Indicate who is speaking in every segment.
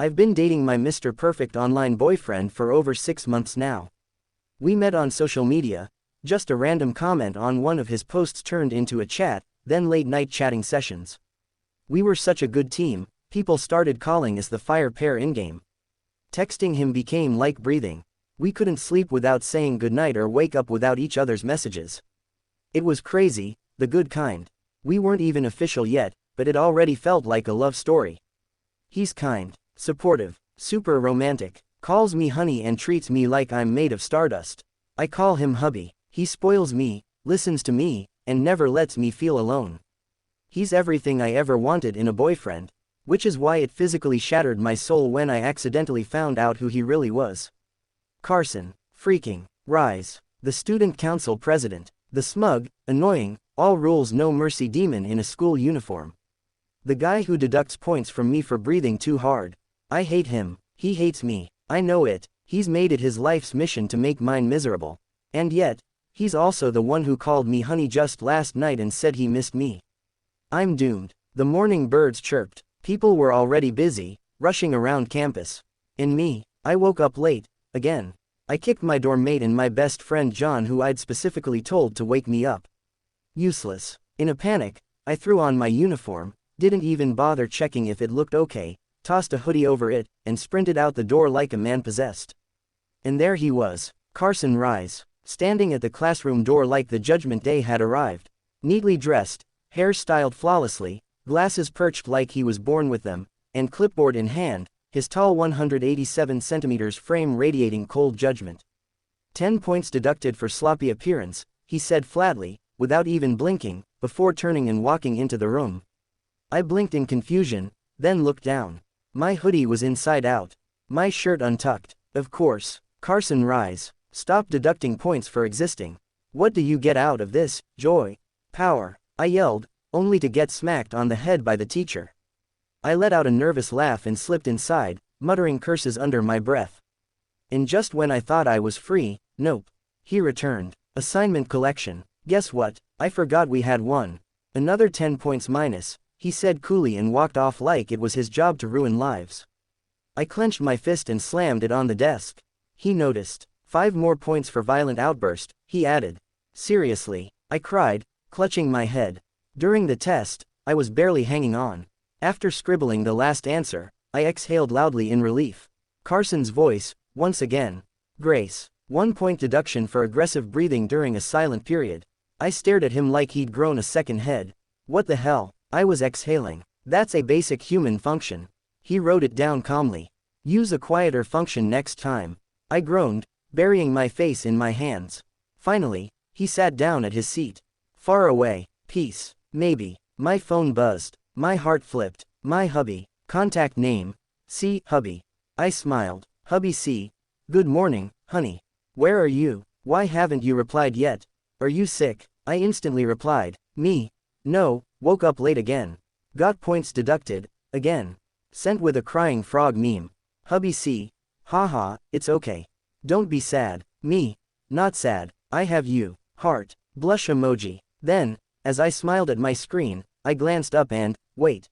Speaker 1: I've been dating my Mr. Perfect online boyfriend for over 6 months now. We met on social media, just a random comment on one of his posts turned into a chat, then late-night chatting sessions. We were such a good team, people started calling us the fire pair in-game. Texting him became like breathing. We couldn't sleep without saying goodnight or wake up without each other's messages. It was crazy, the good kind. We weren't even official yet, but it already felt like a love story. He's kind, supportive, super romantic, calls me honey and treats me like I'm made of stardust. I call him hubby. He spoils me, listens to me, and never lets me feel alone. He's everything I ever wanted in a boyfriend, which is why it physically shattered my soul when I accidentally found out who he really was. Carson, freaking, Rise, the student council president, the smug, annoying, all rules no mercy demon in a school uniform. The guy who deducts points from me for breathing too hard. I hate him, he hates me, I know it, he's made it his life's mission to make mine miserable. And yet, he's also the one who called me honey just last night and said he missed me. I'm doomed. The morning birds chirped, people were already busy, rushing around campus. And me, I woke up late, again. I kicked my dorm mate and my best friend John, who I'd specifically told to wake me up. Useless. In a panic, I threw on my uniform, didn't even bother checking if it looked okay, tossed a hoodie over it, and sprinted out the door like a man possessed. And there he was, Carson Rise, standing at the classroom door like the judgment day had arrived. Neatly dressed, hair styled flawlessly, glasses perched like he was born with them, and clipboard in hand, his tall 187 centimeters frame radiating cold judgment. 10 points deducted for sloppy appearance, he said flatly, without even blinking, before turning and walking into the room. I blinked in confusion, then looked down. My hoodie was inside out. My shirt untucked. Of course, Carson Rise, stop deducting points for existing. What do you get out of this, joy? Power, I yelled, only to get smacked on the head by the teacher. I let out a nervous laugh and slipped inside, muttering curses under my breath. And just when I thought I was free, nope. He returned. Assignment collection. Guess what? I forgot we had one. Another 10 points minus, he said coolly and walked off like it was his job to ruin lives. I clenched my fist and slammed it on the desk. He noticed. 5 more points for violent outburst, he added. Seriously, I cried, clutching my head. During the test, I was barely hanging on. After scribbling the last answer, I exhaled loudly in relief. Carson's voice, once again. Grace. 1 point deduction for aggressive breathing during a silent period. I stared at him like he'd grown a second head. What the hell? I was exhaling. That's a basic human function. He wrote it down calmly. Use a quieter function next time. I groaned, burying my face in my hands. Finally, he sat down at his seat. Far away, peace, maybe. My phone buzzed. My heart flipped. My hubby. Contact name. C. Hubby. I smiled. Hubby C. Good morning, honey. Where are you? Why haven't you replied yet? Are you sick? I instantly replied. Me. No, woke up late again. Got points deducted, again. Sent with a crying frog meme. Hubby C. Haha, it's okay. Don't be sad. Me. Not sad. I have you. Heart. Blush emoji. Then, as I smiled at my screen, I glanced up and, wait.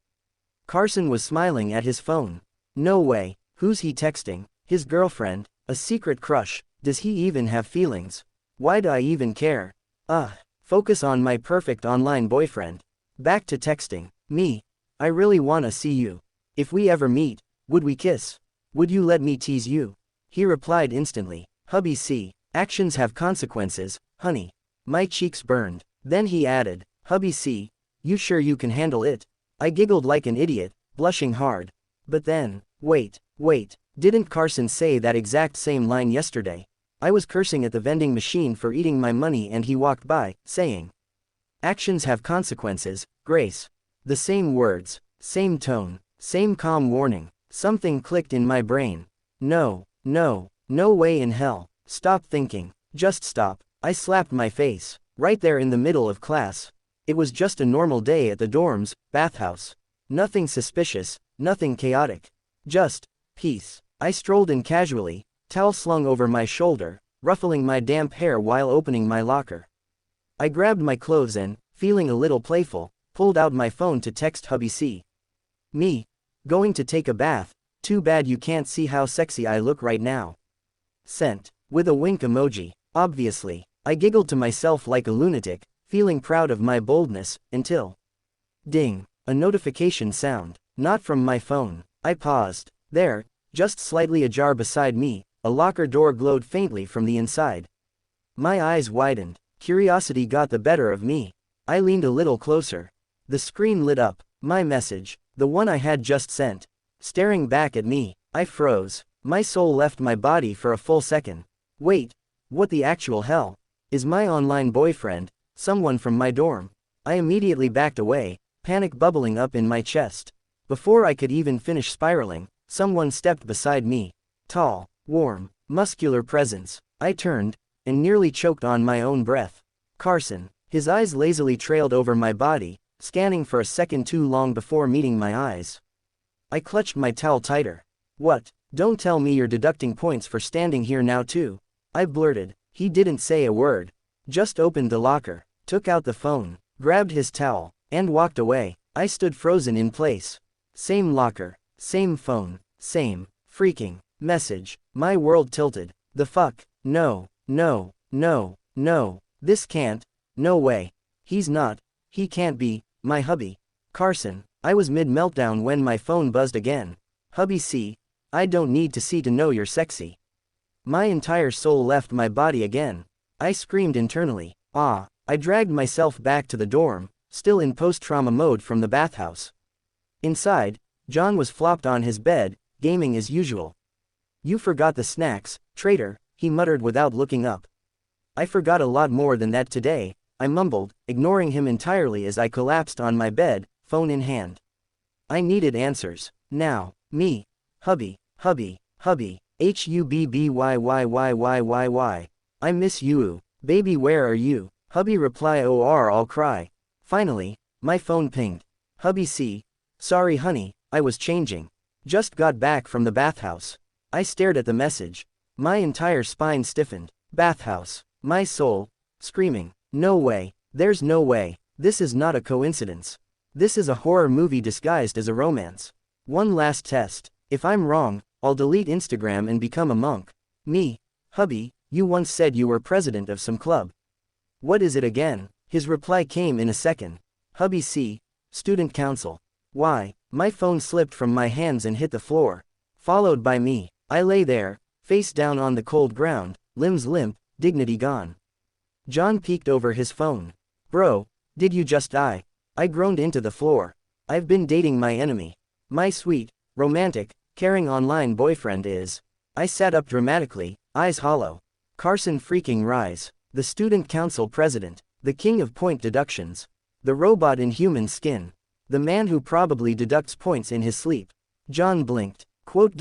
Speaker 1: Carson was smiling at his phone. No way. Who's he texting? His girlfriend? A secret crush? Does he even have feelings? Why do I even care? Focus on my perfect online boyfriend. Back to texting. Me. I really wanna see you. If we ever meet, would we kiss? Would you let me tease you? He replied instantly. Hubby C. Actions have consequences, honey. My cheeks burned. Then he added. Hubby C. You sure you can handle it? I giggled like an idiot, blushing hard. But then, wait. Didn't Carson say that exact same line yesterday? I was cursing at the vending machine for eating my money and he walked by, saying, actions have consequences, Grace. The same words, same tone, same calm warning. Something clicked in my brain. No way in hell. Stop thinking. Just stop. I slapped my face, right there in the middle of class. It was just a normal day at the dorms, bathhouse. Nothing suspicious, nothing chaotic. Just peace. I strolled in casually, towel slung over my shoulder, ruffling my damp hair while opening my locker. I grabbed my clothes and, feeling a little playful, pulled out my phone to text hubby C. Me. Going to take a bath, Too bad you can't see how sexy I look right now. Sent. With a wink emoji. Obviously. I giggled to myself like a lunatic, feeling proud of my boldness, until. Ding. A notification sound. Not from my phone. I paused. There, just slightly ajar beside me, a locker door glowed faintly from the inside. My eyes widened. Curiosity got the better of me. I leaned a little closer. The screen lit up. My message. The one I had just sent. Staring back at me. I froze. My soul left my body for a full second. Wait. What the actual hell? Is my online boyfriend someone from my dorm? I immediately backed away, panic bubbling up in my chest. Before I could even finish spiraling, someone stepped beside me. Tall, warm, muscular presence. I turned, and nearly choked on my own breath. Carson. His eyes lazily trailed over my body, scanning for a second too long before meeting my eyes. I clutched my towel tighter. What? Don't tell me you're deducting points for standing here now too. I blurted. He didn't say a word. Just opened the locker, took out the phone, grabbed his towel, and walked away. I stood frozen in place. Same locker, same phone, same freaking message. My world tilted. The fuck? No, no, no, no. This can't. No way. He can't be my hubby. Carson. I was mid-meltdown when my phone buzzed again. Hubby C. I don't need to see to know you're sexy. My entire soul left my body again. I screamed internally. Ah. I dragged myself back to the dorm, still in post-trauma mode from the bathhouse. Inside, John was flopped on his bed, gaming as usual. You forgot the snacks, traitor, he muttered without looking up. I forgot a lot more than that today, I mumbled, ignoring him entirely as I collapsed on my bed, phone in hand. I needed answers. Now. Me. Hubby. Hubby. Hubby. HUBBYYYYYY. I miss you. Baby, where are you? Hubby reply or I'll cry. Finally, my phone pinged. Hubby C. Sorry honey, I was changing. Just got back from the bathhouse. I stared at the message. My entire spine stiffened. Bathhouse. My soul. Screaming. No way. There's no way. This is not a coincidence. This is a horror movie disguised as a romance. One last test. If I'm wrong, I'll delete Instagram and become a monk. Me. Hubby, you once said you were president of some club. What is it again? His reply came in a second. Hubby C. Student council. Why? My phone slipped from my hands and hit the floor. Followed by me. I lay there, face down on the cold ground, limbs limp, dignity gone. John peeked over his phone. Bro, did you just die? I groaned into the floor. I've been dating my enemy. My sweet, romantic, caring online boyfriend is. I sat up dramatically, eyes hollow. Carson freaking Rise. The student council president. The king of point deductions. The robot in human skin. The man who probably deducts points in his sleep. John blinked. Quote.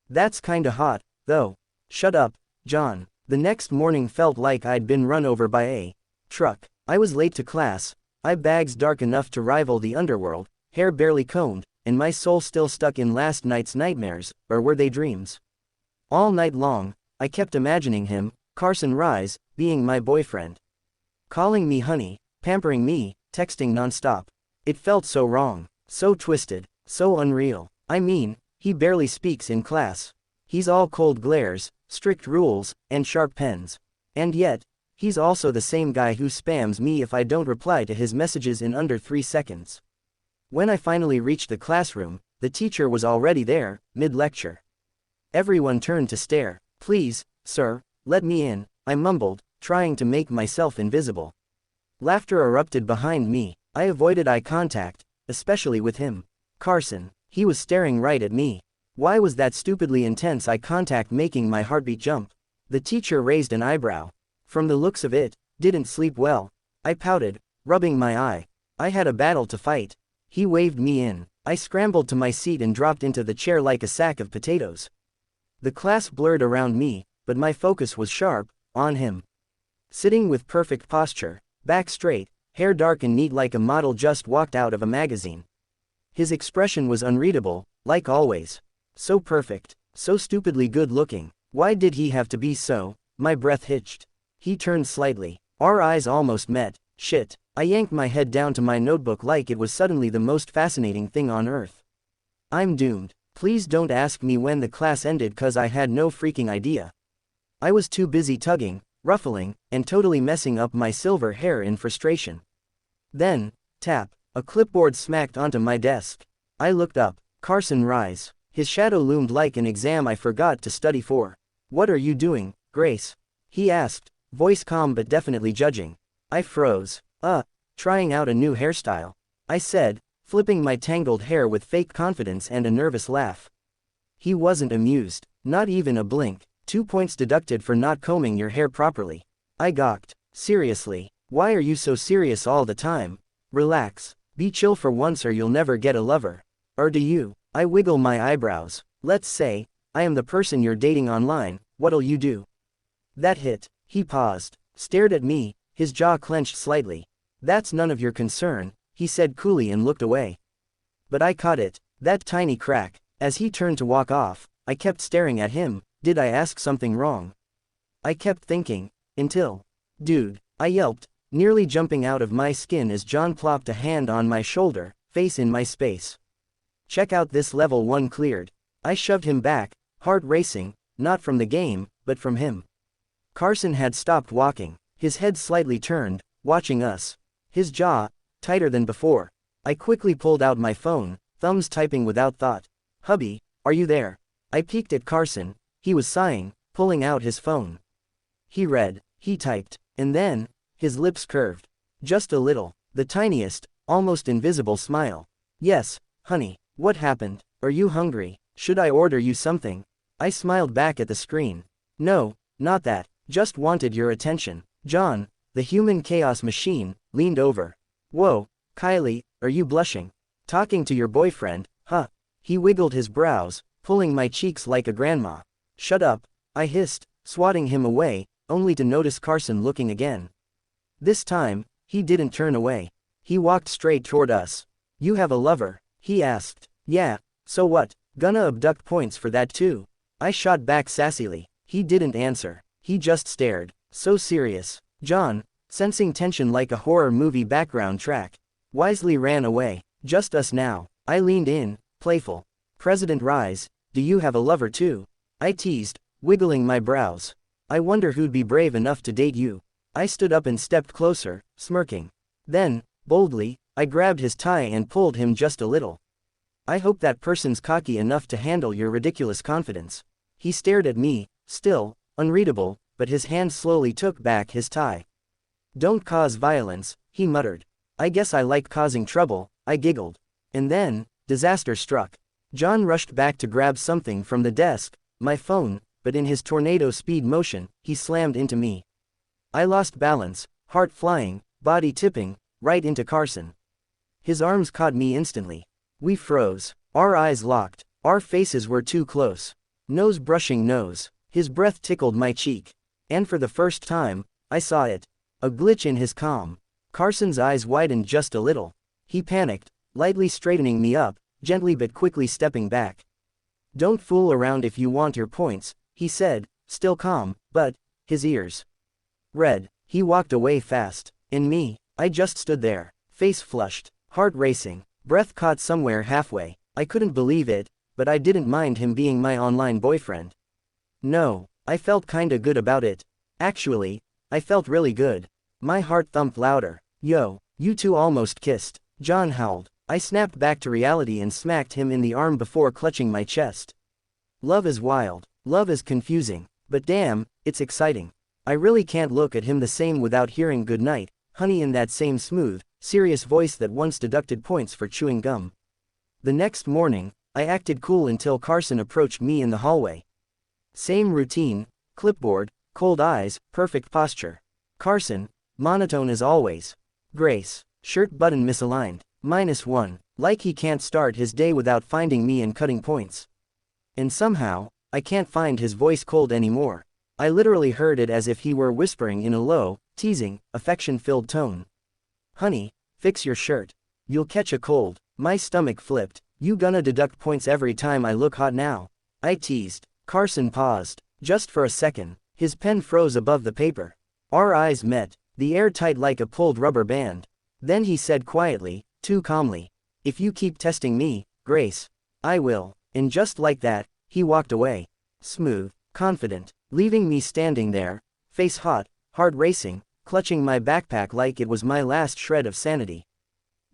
Speaker 1: That's kinda hot, though. Shut up, John. The next morning felt like I'd been run over by a truck. I was late to class, eye bags dark enough to rival the underworld, hair barely combed, and my soul still stuck in last night's nightmares, or were they dreams? All night long, I kept imagining him, Carson Rise, being my boyfriend. Calling me honey, pampering me, texting nonstop. It felt so wrong, so twisted, so unreal. I mean, he barely speaks in class. He's all cold glares, strict rules, and sharp pens. And yet, he's also the same guy who spams me if I don't reply to his messages in under 3 seconds. When I finally reached the classroom, the teacher was already there, mid-lecture. Everyone turned to stare. Please, sir, let me in, I mumbled, trying to make myself invisible. Laughter erupted behind me. I avoided eye contact, especially with him. Carson. He was staring right at me. Why was that stupidly intense eye contact making my heartbeat jump? The teacher raised an eyebrow. From the looks of it, didn't sleep well. I pouted, rubbing my eye. I had a battle to fight. He waved me in. I scrambled to my seat and dropped into the chair like a sack of potatoes. The class blurred around me, but my focus was sharp, on him. Sitting with perfect posture, back straight, hair dark and neat like a model just walked out of a magazine. His expression was unreadable, like always. So perfect, so stupidly good looking. Why did he have to be so? My breath hitched. He turned slightly. Our eyes almost met. Shit. I yanked my head down to my notebook like it was suddenly the most fascinating thing on earth. I'm doomed. Please don't ask me when the class ended cause I had no freaking idea. I was too busy tugging, ruffling, and totally messing up my silver hair in frustration. Then, tap, a clipboard smacked onto my desk. I looked up. Carson Rise. His shadow loomed like an exam I forgot to study for. What are you doing, Grace? He asked, voice calm but definitely judging. I froze. Trying out a new hairstyle, I said, flipping my tangled hair with fake confidence and a nervous laugh. He wasn't amused, not even a blink. 2 points deducted for not combing your hair properly. I gawked. Seriously, why are you so serious all the time? Relax, be chill for once or you'll never get a lover. Or do you? I wiggle my eyebrows. Let's say, I am the person you're dating online, what'll you do? That hit. He paused, stared at me, his jaw clenched slightly. That's none of your concern, he said coolly and looked away. But I caught it, that tiny crack. As he turned to walk off, I kept staring at him. Did I ask something wrong? I kept thinking, until... Dude, I yelped, nearly jumping out of my skin as John plopped a hand on my shoulder, face in my space. Check out this level 1 cleared. I shoved him back, heart racing, not from the game, but from him. Carson had stopped walking, his head slightly turned, watching us. His jaw, tighter than before. I quickly pulled out my phone, thumbs typing without thought. Hubby, are you there? I peeked at Carson. He was sighing, pulling out his phone. He read, he typed, and then, his lips curved. Just a little, the tiniest, almost invisible smile. Yes, honey, what happened? Are you hungry? Should I order you something? I smiled back at the screen. No, not that, just wanted your attention. John, the human chaos machine, leaned over. Whoa, Kylie, are you blushing? Talking to your boyfriend, huh? He wiggled his brows, pulling my cheeks like a grandma. Shut up, I hissed, swatting him away, only to notice Carson looking again. This time, he didn't turn away. He walked straight toward us. You have a lover? He asked. Yeah, so what? Gonna abduct points for that too. I shot back sassily. He didn't answer. He just stared, so serious. John, sensing tension like a horror movie background track, wisely ran away. Just us now. I leaned in, playful. President Rise, do you have a lover too? I teased, wiggling my brows. I wonder who'd be brave enough to date you. I stood up and stepped closer, smirking. Then, boldly, I grabbed his tie and pulled him just a little. I hope that person's cocky enough to handle your ridiculous confidence. He stared at me, still, unreadable, but his hand slowly took back his tie. Don't cause violence, he muttered. I guess I like causing trouble, I giggled. And then, disaster struck. John rushed back to grab something from the desk, my phone, but in his tornado speed motion, he slammed into me. I lost balance, heart flying, body tipping, right into Carson. His arms caught me instantly. We froze, our eyes locked, our faces were too close. Nose brushing nose, his breath tickled my cheek. And for the first time, I saw it. A glitch in his calm. Carson's eyes widened just a little. He panicked, lightly straightening me up, gently but quickly stepping back. Don't fool around if you want your points, he said, still calm, but, his ears red. He walked away fast. And me, I just stood there, face flushed, heart racing, breath caught somewhere halfway. I couldn't believe it, but I didn't mind him being my online boyfriend. No, I felt kinda good about it. Actually, I felt really good. My heart thumped louder. Yo, you two almost kissed. John howled. I snapped back to reality and smacked him in the arm before clutching my chest. Love is wild. Love is confusing. But damn, it's exciting. I really can't look at him the same without hearing goodnight, honey in that same smooth, serious voice that once deducted points for chewing gum. The next morning, I acted cool until Carson approached me in the hallway. Same routine, clipboard, cold eyes, perfect posture. Carson, monotone as always. Grace, shirt button misaligned. -1, like he can't start his day without finding me and cutting points. And somehow, I can't find his voice cold anymore. I literally heard it as if he were whispering in a low, teasing, affection-filled tone. Honey, fix your shirt. You'll catch a cold. My stomach flipped. You gonna deduct points every time I look hot now? I teased. Carson paused, just for a second. His pen froze above the paper. Our eyes met, the air tight like a pulled rubber band. Then he said quietly, too calmly, if you keep testing me, Grace, I will. And just like that, he walked away. Smooth, confident, leaving me standing there, face hot, heart racing, clutching my backpack like it was my last shred of sanity.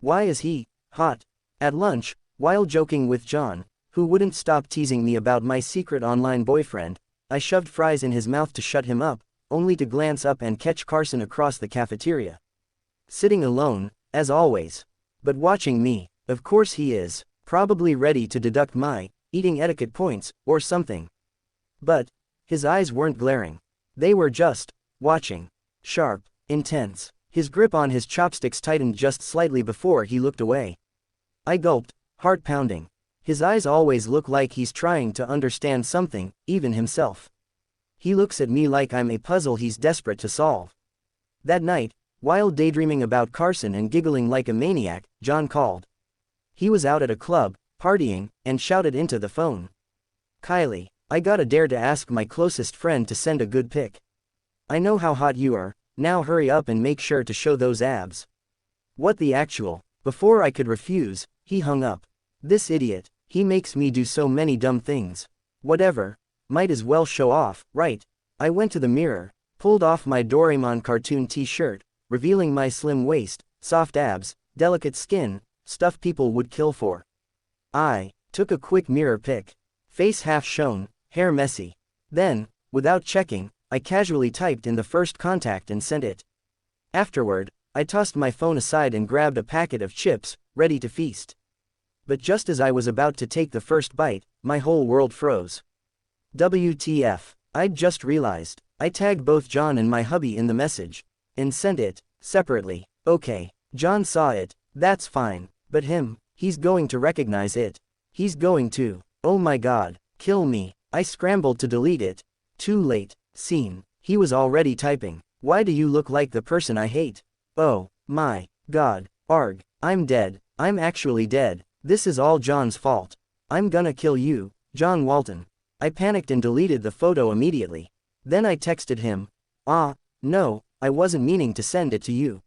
Speaker 1: Why is he hot? At lunch, while joking with John, who wouldn't stop teasing me about my secret online boyfriend, I shoved fries in his mouth to shut him up, only to glance up and catch Carson across the cafeteria. Sitting alone, as always. But watching me. Of course he is, probably ready to deduct my eating etiquette points, or something. But his eyes weren't glaring. They were just watching. Sharp, intense. His grip on his chopsticks tightened just slightly before he looked away. I gulped, heart pounding. His eyes always look like he's trying to understand something, even himself. He looks at me like I'm a puzzle he's desperate to solve. That night, while daydreaming about Carson and giggling like a maniac, John called. He was out at a club, partying, and shouted into the phone. "Kylie, I gotta dare to ask my closest friend to send a good pic. I know how hot you are, now hurry up and make sure to show those abs." What the actual? Before I could refuse, he hung up. This idiot, he makes me do so many dumb things. Whatever, might as well show off, right? I went to the mirror, pulled off my Doraemon cartoon t-shirt, revealing my slim waist, soft abs, delicate skin, stuff people would kill for. I took a quick mirror pic. Face half shown, hair messy. Then, without checking, I casually typed in the first contact and sent it. Afterward, I tossed my phone aside and grabbed a packet of chips, ready to feast. But just as I was about to take the first bite, my whole world froze. WTF, I'd just realized. I tagged both John and my hubby in the message. And sent it, separately. Okay, John saw it, that's fine. But him, he's going to recognize it. He's going to, oh my god, kill me. I scrambled to delete it. Too late. Scene. He was already typing. "Why do you look like the person I hate? Oh my god. Arg. I'm dead. I'm actually dead. This is all John's fault. I'm gonna kill you, John Walton." I panicked and deleted the photo immediately. Then I texted him. No, I wasn't meaning to send it to you.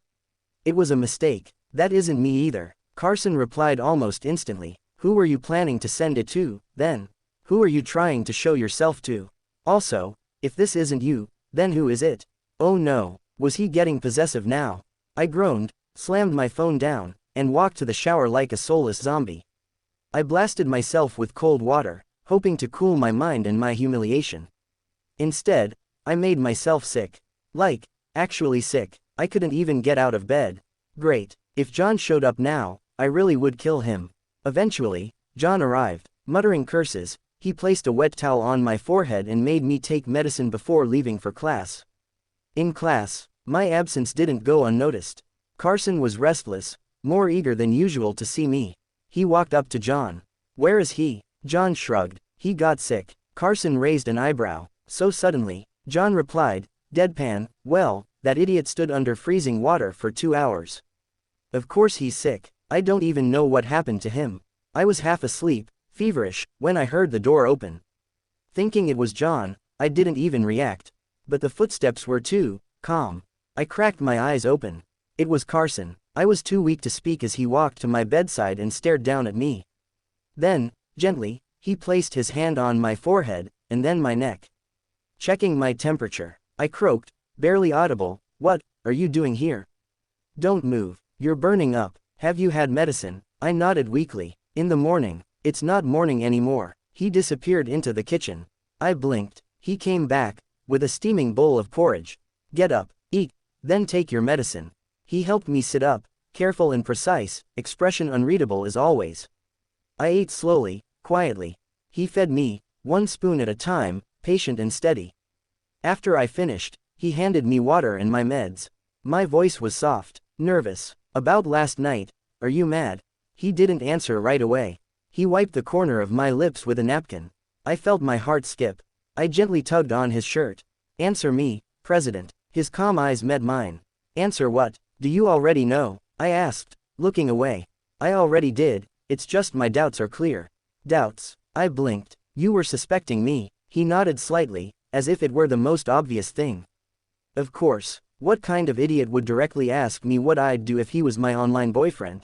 Speaker 1: It was a mistake. That isn't me either. Carson replied almost instantly. Who were you planning to send it to, then? Who are you trying to show yourself to? Also, if this isn't you, then who is it? Oh no, was he getting possessive now? I groaned, slammed my phone down, and walked to the shower like a soulless zombie. I blasted myself with cold water, hoping to cool my mind and my humiliation. Instead, I made myself sick. Like, actually sick. I couldn't even get out of bed. Great. If John showed up now, I really would kill him. Eventually, John arrived. Muttering curses, he placed a wet towel on my forehead and made me take medicine before leaving for class. In class, my absence didn't go unnoticed. Carson was restless, more eager than usual to see me. He walked up to John. "Where is he?" John shrugged. "He got sick." Carson raised an eyebrow. So suddenly, John replied, deadpan, "Well, that idiot stood under freezing water for 2 hours. Of course he's sick. I don't even know what happened to him. I was half asleep, feverish, when I heard the door open. Thinking it was John, I didn't even react. But the footsteps were too calm. I cracked my eyes open. It was Carson. I was too weak to speak as he walked to my bedside and stared down at me. Then, gently, he placed his hand on my forehead, and then my neck. Checking my temperature, I croaked, barely audible, "What are you doing here? Don't move. You're burning up. Have you had medicine?" I nodded weakly. "In the morning." "It's not morning anymore." He disappeared into the kitchen. I blinked. He came back, with a steaming bowl of porridge. "Get up, eat, then take your medicine." He helped me sit up, careful and precise, expression unreadable as always. I ate slowly, quietly. He fed me, 1 spoon at a time, patient and steady. After I finished, he handed me water and my meds. My voice was soft, nervous. "About last night, are you mad?" He didn't answer right away. He wiped the corner of my lips with a napkin. I felt my heart skip. I gently tugged on his shirt. "Answer me, President." His calm eyes met mine. "Answer what? Do you already know?" I asked, looking away. "I already did, it's just my doubts are clear." "Doubts?" I blinked. "You were suspecting me." He nodded slightly, as if it were the most obvious thing. Of course, what kind of idiot would directly ask me what I'd do if he was my online boyfriend?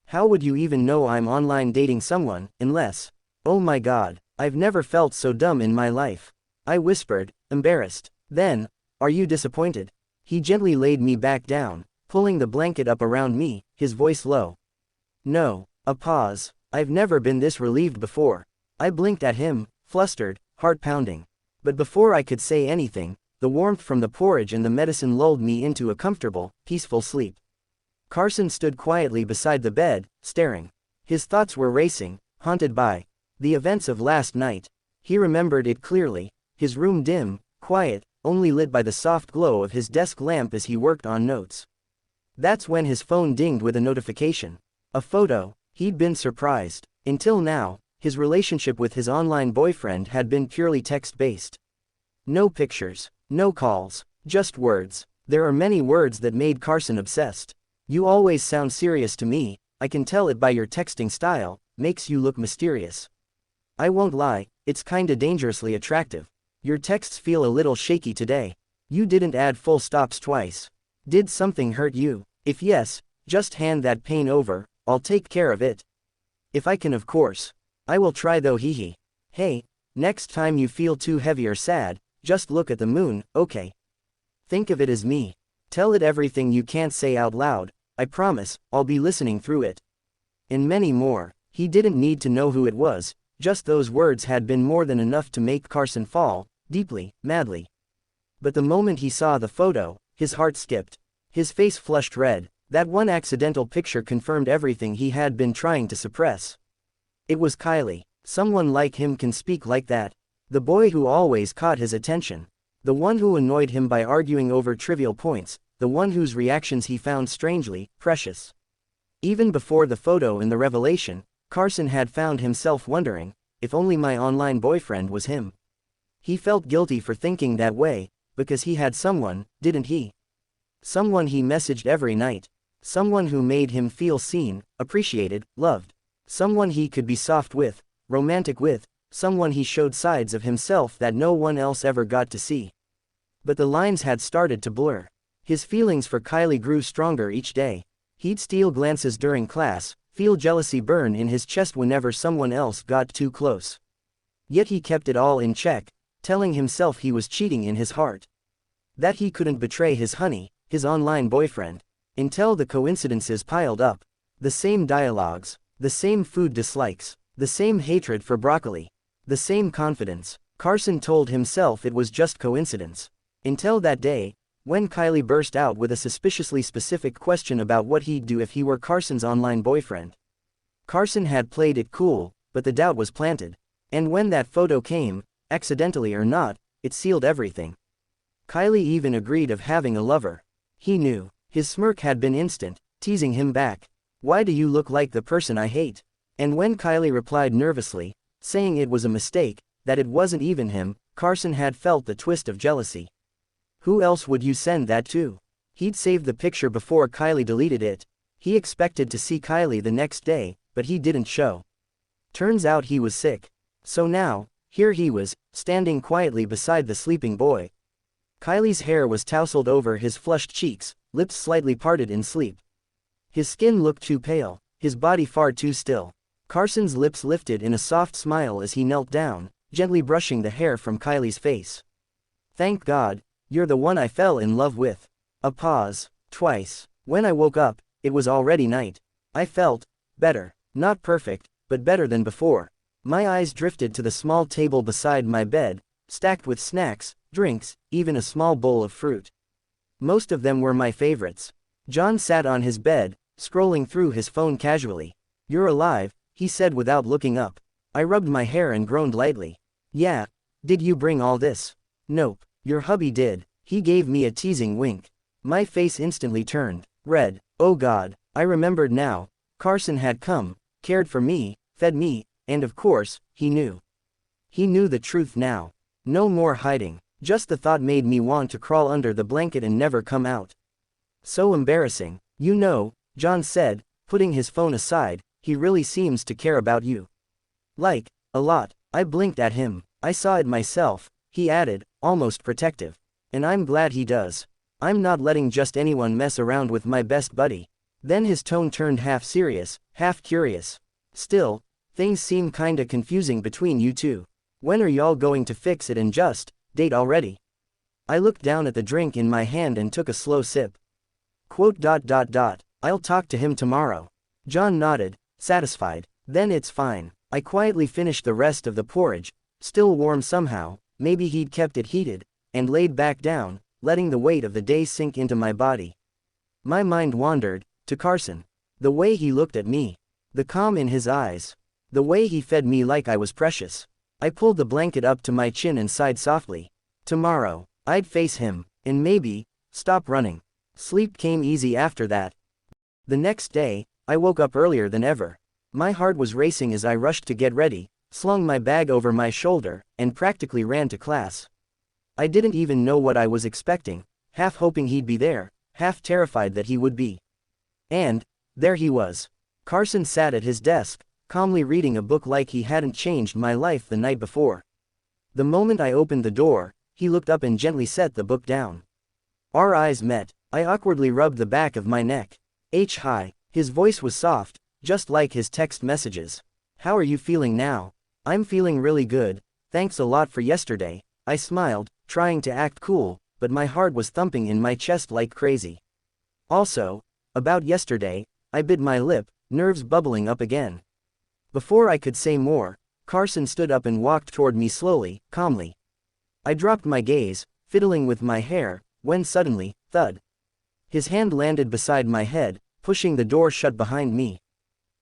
Speaker 1: How would you even know I'm online dating someone, unless Oh my God, I've never felt so dumb in my life. I whispered, embarrassed. Then, are you disappointed? He gently laid me back down, pulling the blanket up around me, his voice low. No. A pause. I've never been this relieved before. I blinked at him, flustered, heart pounding. But before I could say anything, the warmth from the porridge and the medicine lulled me into a comfortable, peaceful sleep. Carson stood quietly beside the bed, staring. His thoughts were racing, haunted by the events of last night. He remembered it clearly, his room dim, quiet, only lit by the soft glow of his desk lamp as he worked on notes. That's when his phone dinged with a notification. A photo. He'd been surprised. Until now, his relationship with his online boyfriend had been purely text-based. No pictures, no calls, just words. There are many words that made Carson obsessed. You always sound serious to me, I can tell it by your texting style, makes you look mysterious. I won't lie, it's kinda dangerously attractive. Your texts feel a little shaky today. You didn't add full stops twice. Did something hurt you? If yes, just hand that pain over, I'll take care of it. If I can, of course. I will try though, hehe. Hey, next time you feel too heavy or sad, just look at the moon, okay? Think of it as me. Tell it everything you can't say out loud, I promise, I'll be listening through it. And many more. He didn't need to know who it was, just those words had been more than enough to make Carson fall, deeply, madly. But the moment he saw the photo, his heart skipped. His face flushed red. That one accidental picture confirmed everything he had been trying to suppress. It was Kylie. Someone like him can speak like that. The boy who always caught his attention. The one who annoyed him by arguing over trivial points, the one whose reactions he found strangely precious. Even before the photo and the revelation, Carson had found himself wondering, if only my online boyfriend was him. He felt guilty for thinking that way, because he had someone, didn't he? Someone he messaged every night. Someone who made him feel seen, appreciated, loved. Someone he could be soft with, romantic with, someone he showed sides of himself that no one else ever got to see. But the lines had started to blur. His feelings for Kylie grew stronger each day. He'd steal glances during class, feel jealousy burn in his chest whenever someone else got too close. Yet he kept it all in check, telling himself he was cheating in his heart. That he couldn't betray his honey, his online boyfriend. Until the coincidences piled up. The same dialogues, the same food dislikes, the same hatred for broccoli, the same confidence. Carson told himself it was just coincidence. Until that day, when Kylie burst out with a suspiciously specific question about what he'd do if he were Carson's online boyfriend. Carson had played it cool, but the doubt was planted. And when that photo came, accidentally or not, it sealed everything. Kylie even agreed of having a lover. He knew. His smirk had been instant, teasing him back. Why do you look like the person I hate? And when Kylie replied nervously, saying it was a mistake, that it wasn't even him, Carson had felt the twist of jealousy. Who else would you send that to? He'd saved the picture before Kylie deleted it. He expected to see Kylie the next day, but he didn't show. Turns out he was sick. So now, here he was, standing quietly beside the sleeping boy. Kylie's hair was tousled over his flushed cheeks, lips slightly parted in sleep. His skin looked too pale, his body far too still. Carson's lips lifted in a soft smile as he knelt down, gently brushing the hair from Kylie's face. Thank God, you're the one I fell in love with. A pause. Twice. When I woke up, it was already night. I felt better. Not perfect, but better than before. My eyes drifted to the small table beside my bed, stacked with snacks, drinks, even a small bowl of fruit. Most of them were my favorites. John sat on his bed, scrolling through his phone casually. You're alive, he said without looking up. I rubbed my hair and groaned lightly. Yeah. Did you bring all this? Nope. Your hubby did. He gave me a teasing wink. My face instantly turned red. Oh God, I remembered now. Carson had come, cared for me, fed me, and of course, he knew. He knew the truth now. No more hiding. Just the thought made me want to crawl under the blanket and never come out. So embarrassing. You know, John said, putting his phone aside, he really seems to care about you. Like, a lot. I blinked at him. I saw it myself, he added, almost protective. And I'm glad he does. I'm not letting just anyone mess around with my best buddy. Then his tone turned half serious, half curious. Still, Things seem kinda confusing between you two. When are y'all going to fix it and just date already? I looked down at the drink in my hand and took a slow sip. Quote. I'll talk to him tomorrow. John nodded, satisfied. Then it's fine. I quietly finished the rest of the porridge, still warm somehow, maybe he'd kept it heated, and laid back down, letting the weight of the day sink into my body. My mind wandered to Carson. The way he looked at me. The calm in his eyes. The way he fed me like I was precious. I pulled the blanket up to my chin and sighed softly. Tomorrow, I'd face him, and maybe stop running. Sleep came easy after that. The next day, I woke up earlier than ever. My heart was racing as I rushed to get ready, slung my bag over my shoulder, and practically ran to class. I didn't even know what I was expecting, half hoping he'd be there, half terrified that he would be. And there he was. Carson sat at his desk, calmly reading a book like he hadn't changed my life the night before. The moment I opened the door, he looked up and gently set the book down. Our eyes met. I awkwardly rubbed the back of my neck. Hi. His voice was soft, just like his text messages. How are you feeling now? I'm feeling really good, thanks a lot for yesterday. I smiled, trying to act cool, but my heart was thumping in my chest like crazy. Also, about yesterday, I bit my lip, nerves bubbling up again. Before I could say more, Carson stood up and walked toward me slowly, calmly. I dropped my gaze, fiddling with my hair, when suddenly, thud. His hand landed beside my head, pushing the door shut behind me.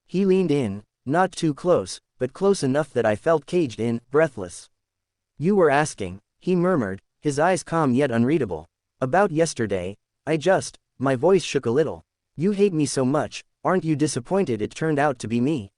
Speaker 1: He leaned in, not too close, but close enough that I felt caged in, breathless. You were asking, he murmured, his eyes calm yet unreadable. About yesterday, my voice shook a little. You hate me so much, aren't you disappointed it turned out to be me?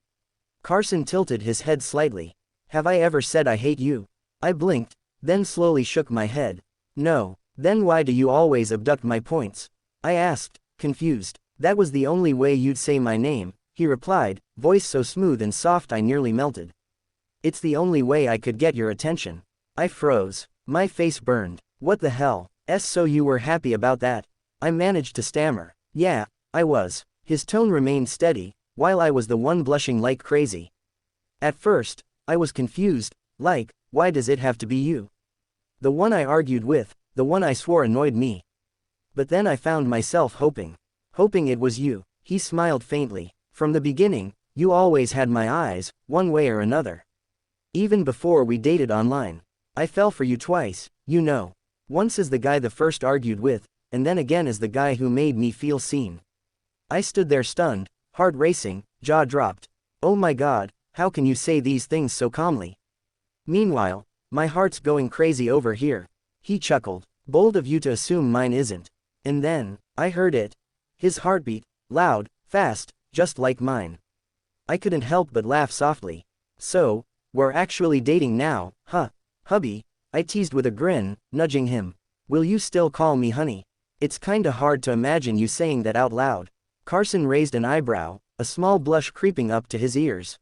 Speaker 1: Carson tilted his head slightly. Have I ever said I hate you? I blinked, then slowly shook my head. No. Then why do you always abduct my points? I asked, confused. That was the only way you'd say my name, he replied, voice so smooth and soft I nearly melted. It's the only way I could get your attention. I froze. My face burned. What the hell? So you were happy about that? I managed to stammer. Yeah, I was. His tone remained steady, while I was the one blushing like crazy. At first, I was confused, like, why does it have to be you? The one I argued with, the one I swore annoyed me. But then I found myself hoping it was you. He smiled faintly. From the beginning, you always had my eyes, one way or another. Even before we dated online. I fell for you twice, you know. Once as the guy the first argued with, and then again as the guy who made me feel seen. I stood there stunned, heart racing, jaw dropped. Oh my God, how can you say these things so calmly? Meanwhile, my heart's going crazy over here. He chuckled. Bold of you to assume mine isn't. And then, I heard it. His heartbeat, loud, fast, just like mine. I couldn't help but laugh softly. So, we're actually dating now, huh? Hubby, I teased with a grin, nudging him. Will you still call me honey? It's kinda hard to imagine you saying that out loud. Carson raised an eyebrow, a small blush creeping up to his ears.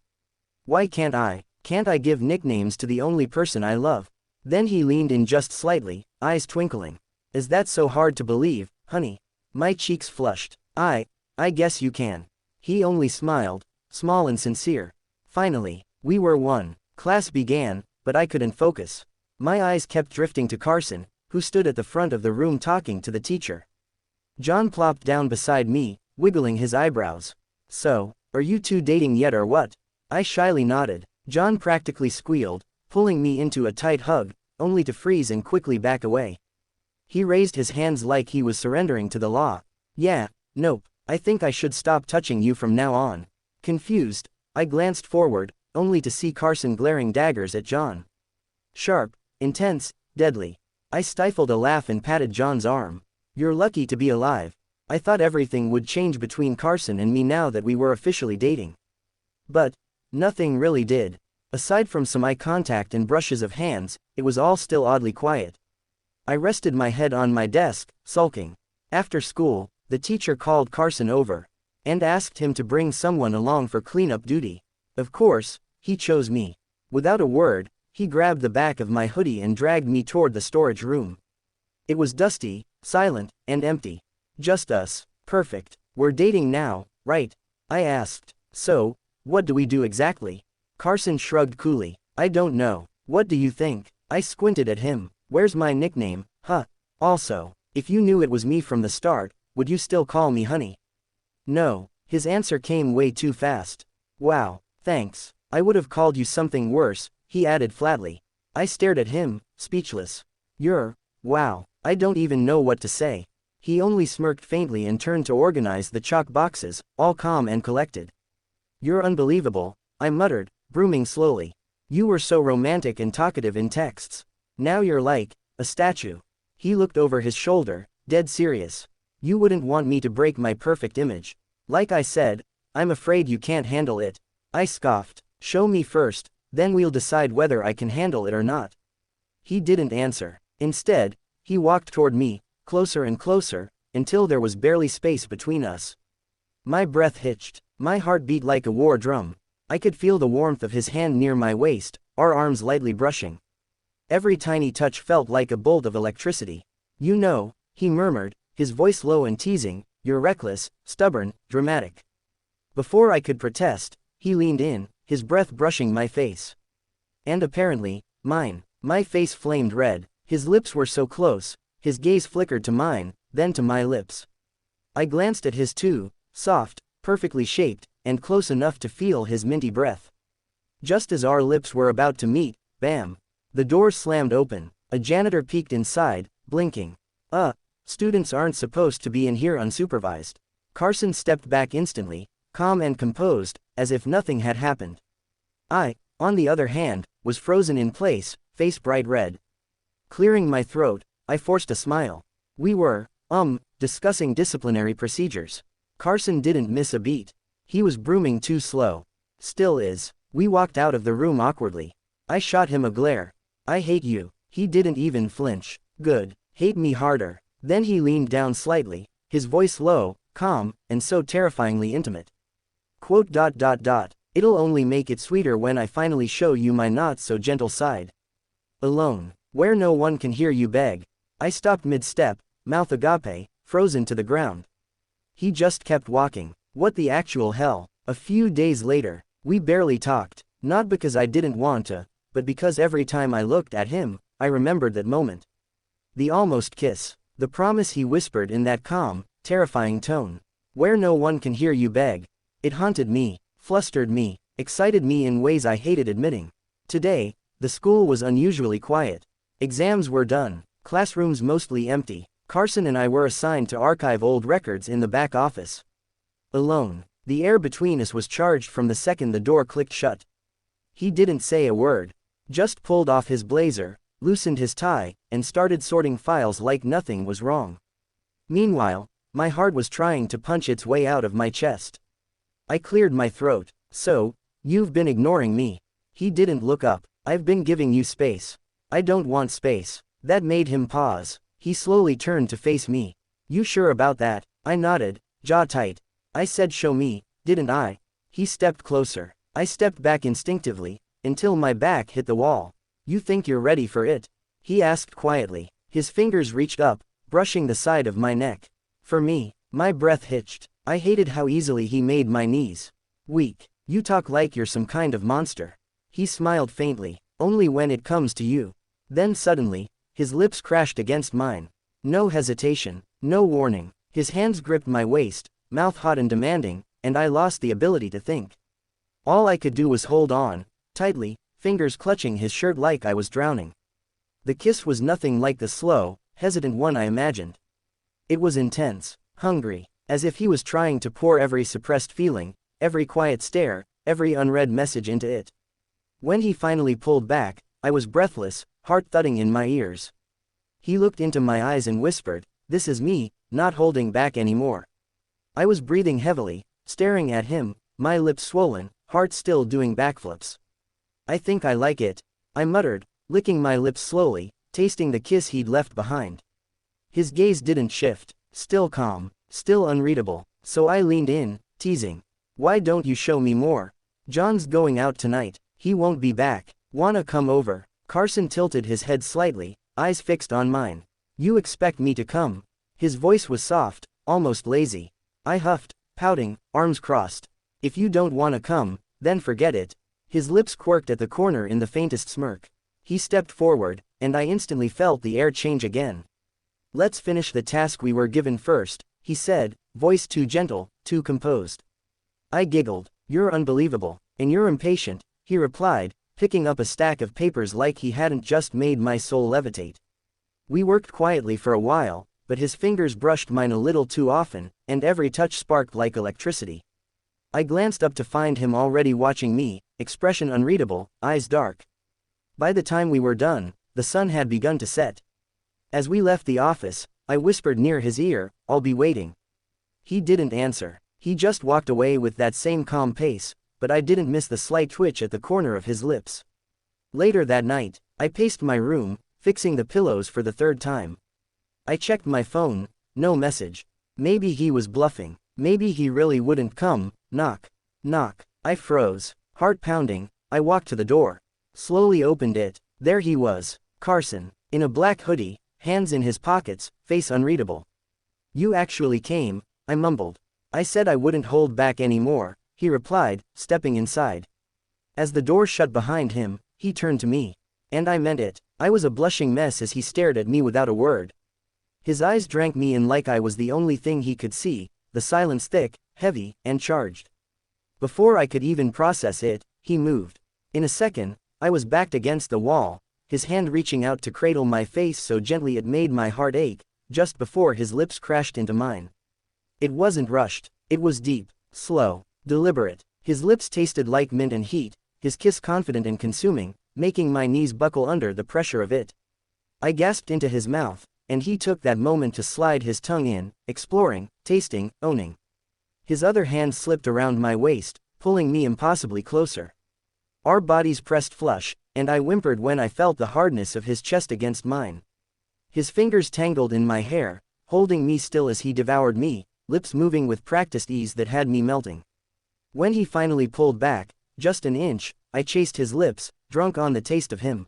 Speaker 1: Why can't I? Can't I give nicknames to the only person I love? Then he leaned in just slightly, eyes twinkling. Is that so hard to believe, honey? My cheeks flushed. I guess you can. He only smiled, small and sincere. Finally, we were one. Class began, but I couldn't focus. My eyes kept drifting to Carson, who stood at the front of the room talking to the teacher. John plopped down beside me, wiggling his eyebrows. So, are you two dating yet or what? I shyly nodded. John practically squealed, pulling me into a tight hug, only to freeze and quickly back away. He raised his hands like he was surrendering to the law. Yeah, nope, I think I should stop touching you from now on. Confused, I glanced forward, only to see Carson glaring daggers at John. Sharp, intense, deadly. I stifled a laugh and patted John's arm. You're lucky to be alive. I thought everything would change between Carson and me now that we were officially dating. But nothing really did. Aside from some eye contact and brushes of hands, it was all still oddly quiet. I rested my head on my desk, sulking. After school, the teacher called Carson over and asked him to bring someone along for cleanup duty. Of course, he chose me. Without a word, he grabbed the back of my hoodie and dragged me toward the storage room. It was dusty, silent, and empty. Just us. Perfect. We're dating now, right? I asked. So, what do we do exactly? Carson shrugged coolly. I don't know. What do you think? I squinted at him. Where's my nickname, huh? Also, if you knew it was me from the start, would you still call me honey? No. His answer came way too fast. Wow, thanks. I would have called you something worse, he added flatly. I stared at him, speechless. Wow, I don't even know what to say. He only smirked faintly and turned to organize the chalk boxes, all calm and collected. You're unbelievable, I muttered, brooming slowly. You were so romantic and talkative in texts. Now you're like a statue. He looked over his shoulder, dead serious. You wouldn't want me to break my perfect image. Like I said, I'm afraid you can't handle it. I scoffed. Show me first, then we'll decide whether I can handle it or not. He didn't answer. Instead, he walked toward me, closer and closer, until there was barely space between us. My breath hitched. My heart beat like a war drum. I could feel the warmth of his hand near my waist, our arms lightly brushing. Every tiny touch felt like a bolt of electricity. You know, he murmured, his voice low and teasing, you're reckless, stubborn, dramatic. Before I could protest, he leaned in, his breath brushing my face. And apparently, mine. My face flamed red, his lips were so close, his gaze flickered to mine, then to my lips. I glanced at his too, soft, perfectly shaped, and close enough to feel his minty breath. Just as our lips were about to meet, bam! The door slammed open. A janitor peeked inside, blinking. Students aren't supposed to be in here unsupervised. Carson stepped back instantly, calm and composed, as if nothing had happened. I, on the other hand, was frozen in place, face bright red. Clearing my throat, I forced a smile. We were, discussing disciplinary procedures. Carson didn't miss a beat. He was brooming too slow. Still is. We walked out of the room awkwardly. I shot him a glare. I hate you. He didn't even flinch. Good. Hate me harder. Then he leaned down slightly, his voice low, calm, and so terrifyingly intimate. Quote. It'll only make it sweeter when I finally show you my not-so-gentle side. Alone. Where no one can hear you beg. I stopped mid-step, mouth agape, frozen to the ground. He just kept walking. What the actual hell? A few days later, we barely talked. Not because I didn't want to, but because every time I looked at him, I remembered that moment. The almost kiss. The promise he whispered in that calm, terrifying tone. Where no one can hear you beg. It haunted me, flustered me, excited me in ways I hated admitting. Today, the school was unusually quiet. Exams were done, classrooms mostly empty. Carson and I were assigned to archive old records in the back office. Alone, the air between us was charged from the second the door clicked shut. He didn't say a word. Just pulled off his blazer, loosened his tie, and started sorting files like nothing was wrong. Meanwhile, my heart was trying to punch its way out of my chest. I cleared my throat. So, you've been ignoring me. He didn't look up. I've been giving you space. I don't want space. That made him pause. He slowly turned to face me. You sure about that? I nodded, jaw tight. I said show me, didn't I? He stepped closer. I stepped back instinctively, until my back hit the wall. You think you're ready for it? He asked quietly. His fingers reached up, brushing the side of my neck. For me, my breath hitched. I hated how easily he made my knees weak. You talk like you're some kind of monster. He smiled faintly. Only when it comes to you. Then suddenly, his lips crashed against mine. No hesitation, no warning. His hands gripped my waist, mouth hot and demanding, and I lost the ability to think. All I could do was hold on, tightly, fingers clutching his shirt like I was drowning. The kiss was nothing like the slow, hesitant one I imagined. It was intense, hungry, as if he was trying to pour every suppressed feeling, every quiet stare, every unread message into it. When he finally pulled back, I was breathless, heart thudding in my ears. He looked into my eyes and whispered, "This is me, not holding back anymore." I was breathing heavily, staring at him, my lips swollen, heart still doing backflips. "I think I like it," I muttered, licking my lips slowly, tasting the kiss he'd left behind. His gaze didn't shift, still calm, still unreadable, so I leaned in, teasing. "Why don't you show me more? John's going out tonight. He won't be back. Wanna come over?" Carson tilted his head slightly, eyes fixed on mine. "You expect me to come?" His voice was soft, almost lazy. I huffed, pouting, arms crossed. "If you don't wanna come, then forget it." His lips quirked at the corner in the faintest smirk. He stepped forward, and I instantly felt the air change again. "Let's finish the task we were given first," he said, voice too gentle, too composed. I giggled. "You're unbelievable. And you're impatient," he replied, picking up a stack of papers like he hadn't just made my soul levitate. We worked quietly for a while, but his fingers brushed mine a little too often, and every touch sparked like electricity. I glanced up to find him already watching me, expression unreadable, eyes dark. By the time we were done, the sun had begun to set. As we left the office, I whispered near his ear, "I'll be waiting." He didn't answer. He just walked away with that same calm pace, but I didn't miss the slight twitch at the corner of his lips. Later that night, I paced my room, fixing the pillows for the third time. I checked my phone, no message. Maybe he was bluffing. Maybe he really wouldn't come. Knock. Knock. I froze. Heart pounding, I walked to the door. Slowly opened it. There he was. Carson. In a black hoodie, hands in his pockets, face unreadable. "You actually came," I mumbled. "I said I wouldn't hold back anymore," he replied, stepping inside. As the door shut behind him, he turned to me. And I meant it. I was a blushing mess as he stared at me without a word. His eyes drank me in like I was the only thing he could see, the silence thick, heavy, and charged. Before I could even process it, he moved. In a second, I was backed against the wall, his hand reaching out to cradle my face so gently it made my heart ache, just before his lips crashed into mine. It wasn't rushed. It was deep, slow, deliberate. His lips tasted like mint and heat, his kiss confident and consuming, making my knees buckle under the pressure of it. I gasped into his mouth, and he took that moment to slide his tongue in, exploring, tasting, owning. His other hand slipped around my waist, pulling me impossibly closer. Our bodies pressed flush, and I whimpered when I felt the hardness of his chest against mine. His fingers tangled in my hair, holding me still as he devoured me, lips moving with practiced ease that had me melting. When he finally pulled back, just an inch, I chased his lips, drunk on the taste of him.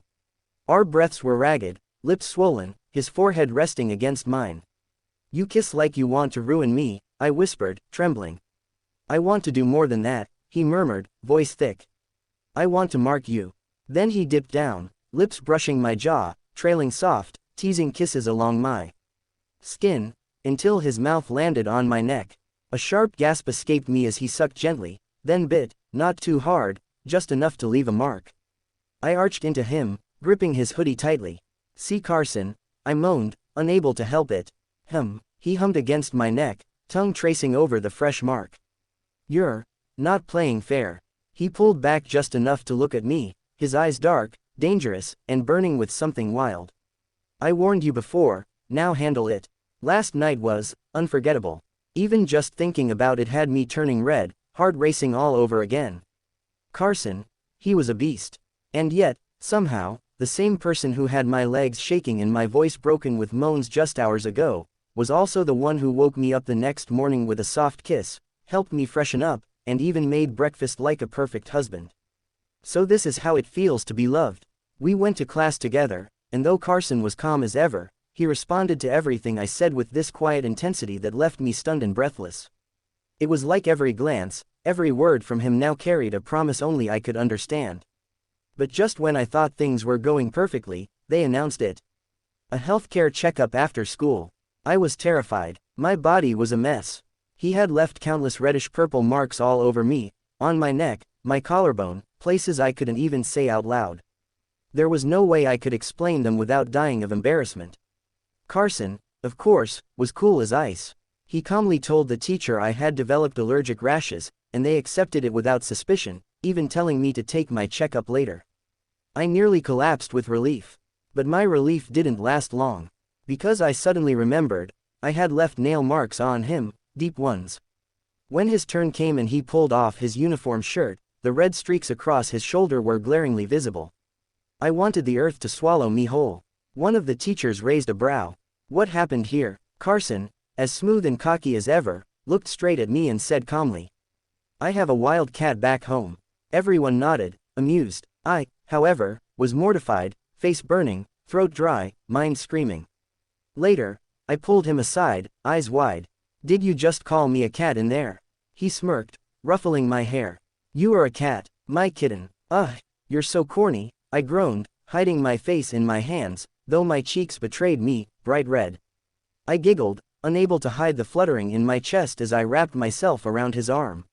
Speaker 1: Our breaths were ragged, lips swollen, his forehead resting against mine. "You kiss like you want to ruin me," I whispered, trembling. "I want to do more than that," he murmured, voice thick. "I want to mark you." Then he dipped down, lips brushing my jaw, trailing soft, teasing kisses along my skin, until his mouth landed on my neck. A sharp gasp escaped me as he sucked gently, then bit, not too hard, just enough to leave a mark. I arched into him, gripping his hoodie tightly. "See Carson," I moaned, unable to help it. He hummed against my neck, tongue tracing over the fresh mark. "You're not playing fair." He pulled back just enough to look at me, his eyes dark, dangerous, and burning with something wild. "I warned you before, now handle it." Last night was unforgettable. Even just thinking about it had me turning red, heart racing all over again. Carson, he was a beast. And yet, somehow, the same person who had my legs shaking and my voice broken with moans just hours ago, was also the one who woke me up the next morning with a soft kiss, helped me freshen up, and even made breakfast like a perfect husband. So this is how it feels to be loved. We went to class together, and though Carson was calm as ever, he responded to everything I said with this quiet intensity that left me stunned and breathless. It was like every glance, every word from him now carried a promise only I could understand. But just when I thought things were going perfectly, they announced it. A healthcare checkup after school. I was terrified. My body was a mess. He had left countless reddish-purple marks all over me, on my neck, my collarbone, places I couldn't even say out loud. There was no way I could explain them without dying of embarrassment. Carson, of course, was cool as ice. He calmly told the teacher I had developed allergic rashes, and they accepted it without suspicion, even telling me to take my checkup later. I nearly collapsed with relief. But my relief didn't last long. Because I suddenly remembered, I had left nail marks on him, deep ones. When his turn came and he pulled off his uniform shirt, the red streaks across his shoulder were glaringly visible. I wanted the earth to swallow me whole. One of the teachers raised a brow. "What happened here?" Carson, as smooth and cocky as ever, looked straight at me and said calmly, "I have a wild cat back home." Everyone nodded, amused. I, however, was mortified, face burning, throat dry, mind screaming. Later, I pulled him aside, eyes wide. "Did you just call me a cat in there?" He smirked, ruffling my hair. "You are a cat, my kitten." Ugh, you're so corny, I groaned, hiding my face in my hands, though my cheeks betrayed me, bright red. I giggled, unable to hide the fluttering in my chest as I wrapped myself around his arm.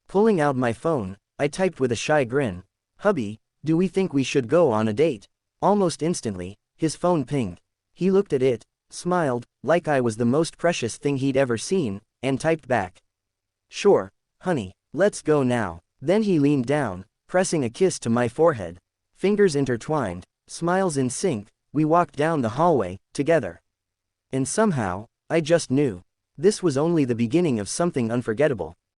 Speaker 1: Pulling out my phone, I typed with a shy grin, "Hubby, do we think we should go on a date?" Almost instantly, his phone pinged. He looked at it, smiled, like I was the most precious thing he'd ever seen, and typed back, "Sure, honey, let's go now." Then he leaned down, pressing a kiss to my forehead. Fingers intertwined, smiles in sync, we walked down the hallway, together. And somehow, I just knew. This was only the beginning of something unforgettable.